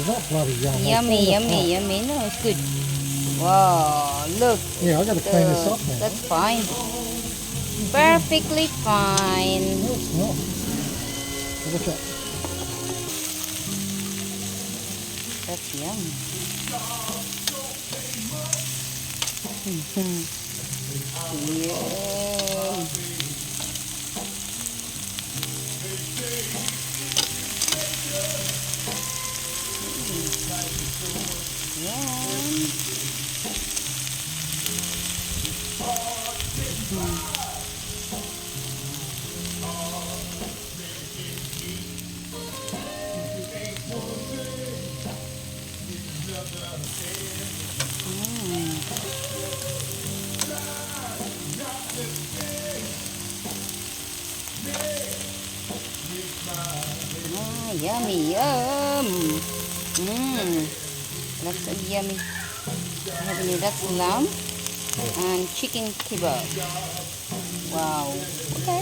It's not bloody yummy. Yummy, yummy, yummy. No, it's good. Wow, look. Yeah, I got to clean this up now. That's fine. Perfectly fine. No, it's not. Look at That's yum. Yum. Yummy, yum. That's so yummy. That's lamb and chicken kebab. Wow. Okay.